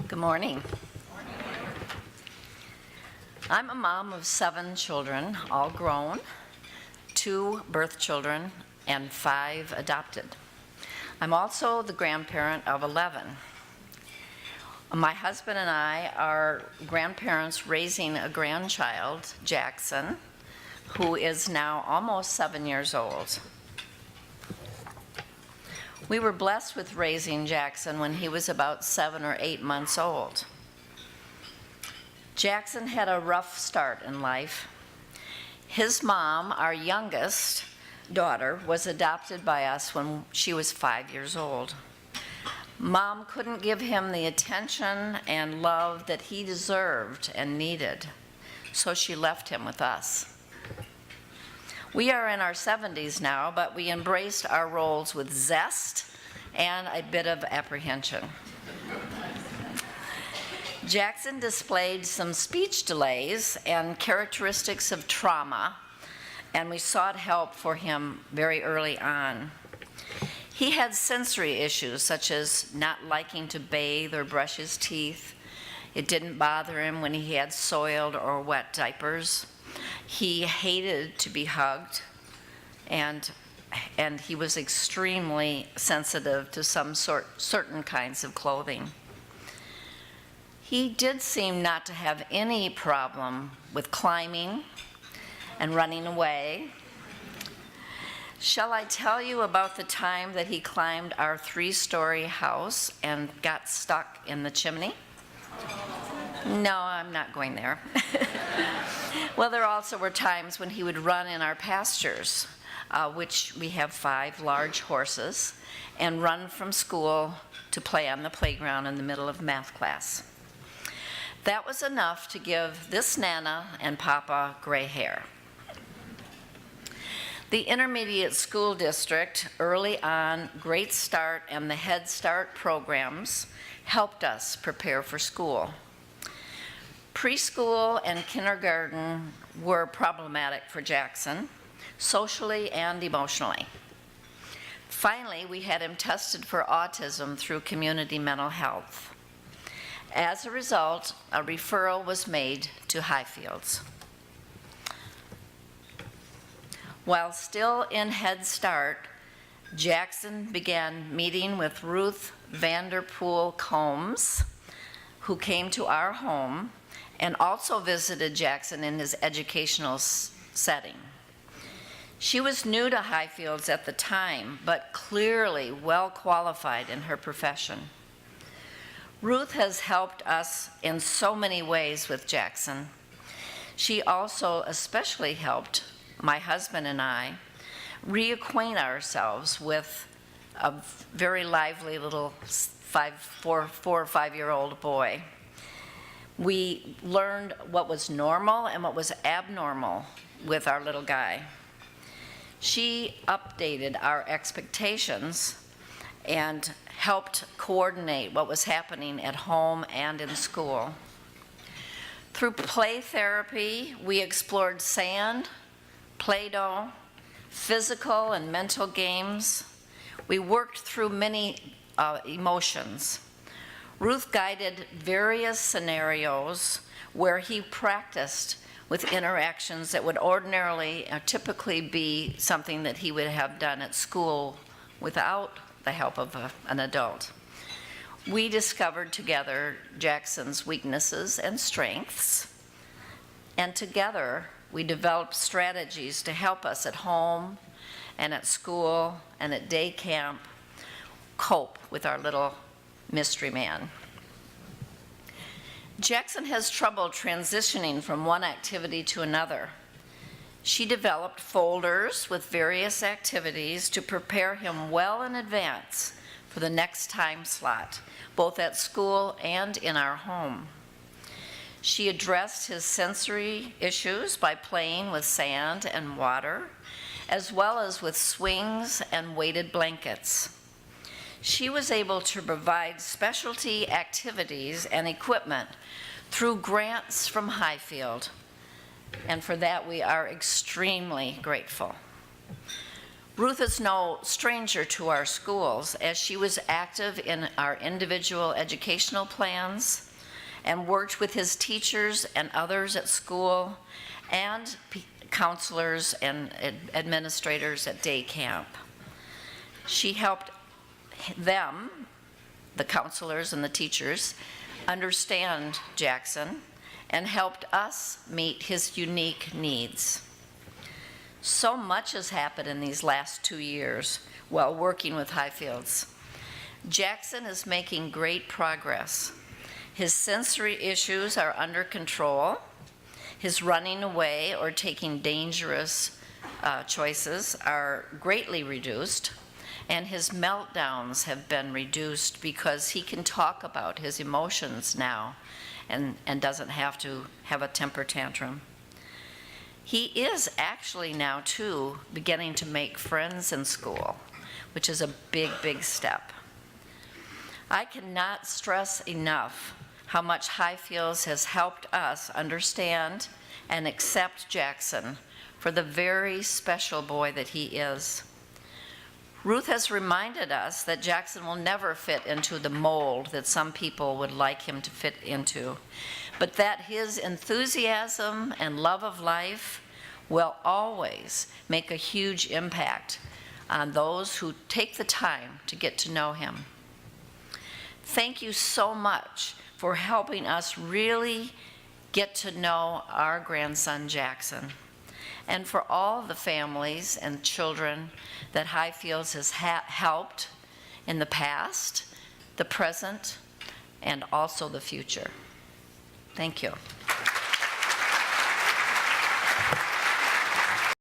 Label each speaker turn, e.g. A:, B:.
A: Good morning. I'm a mom of 7 children, all grown, 2 birth children, and 5 adopted. I'm also the grandparent of 11. My husband and I are grandparents raising a grandchild, Jaxxon, who is now almost 7 years old. We were blessed with raising Jaxxon when he was about 7 or 8 months old. Jaxxon had a rough start in life. His mom, our youngest daughter, was adopted by us when she was 5 years old. Mom couldn't give him the attention and love that he deserved and needed, so she left him with us. We are in our 70s now, but we embraced our roles with zest and a bit of apprehension. Jaxxon displayed some speech delays and characteristics of trauma, and we sought help for him very early on. He had sensory issues, such as not liking to bathe or brush his teeth. It didn't bother him when he had soiled or wet diapers. He hated to be hugged, and he was extremely sensitive to certain kinds of clothing. He did seem not to have any problem with climbing and running away. Shall I tell you about the time that he climbed our 3-story house and got stuck in the chimney? No, I'm not going there. Well, there also were times when he would run in our pastures, which we have 5 large horses, and run from school to play on the playground in the middle of math class. That was enough to give this Nana and Papa gray hair. The intermediate school district, early on, Great Start and the Head Start programs helped us prepare for school. Preschool and kindergarten were problematic for Jaxxon, socially and emotionally. Finally, we had him tested for autism through community mental health. As a result, a referral was made to Highfields. While still in Head Start, Jaxxon began meeting with Ruth Vanderpool Combs, who came to our home and also visited Jaxxon in his educational setting. She was new to Highfields at the time, but clearly well qualified in her profession. Ruth has helped us in so many ways with Jaxxon. She also especially helped my husband and I reacquaint ourselves with a very lively little 4 or 5-year-old boy. We learned what was normal and what was abnormal with our little guy. She updated our expectations and helped coordinate what was happening at home and in school. Through play therapy, we explored sand, Play-Doh, physical and mental games. We worked through many emotions. Ruth guided various scenarios where he practiced with interactions that would ordinarily, typically be something that he would have done at school without the help of an adult. We discovered together Jaxxon's weaknesses and strengths, and together we developed strategies to help us at home and at school and at day camp cope with our little mystery man. Jaxxon has trouble transitioning from one activity to another. She developed folders with various activities to prepare him well in advance for the next time slot, both at school and in our home. She addressed his sensory issues by playing with sand and water, as well as with swings and weighted blankets. She was able to provide specialty activities and equipment through grants from Highfield, and for that we are extremely grateful. Ruth is no stranger to our schools, as she was active in our individual educational plans and worked with his teachers and others at school and counselors and administrators at day camp. She helped them, the counselors and the teachers, understand Jaxxon and helped us meet his unique needs. So much has happened in these last 2 years while working with Highfields. Jaxxon is making great progress. His sensory issues are under control. His running away or taking dangerous choices are greatly reduced, and his meltdowns have been reduced because he can talk about his emotions now and doesn't have to have a temper tantrum. He is actually now, too, beginning to make friends in school, which is a big, big step. I cannot stress enough how much Highfields has helped us understand and accept Jaxxon for the very special boy that he is. Ruth has reminded us that Jaxxon will never fit into the mold that some people would like him to fit into, but that his enthusiasm and love of life will always make a huge impact on those who take the time to get to know him. Thank you so much for helping us really get to know our grandson Jaxxon, and for all the families and children that Highfields has helped in the past, the present, and also the future. Thank you.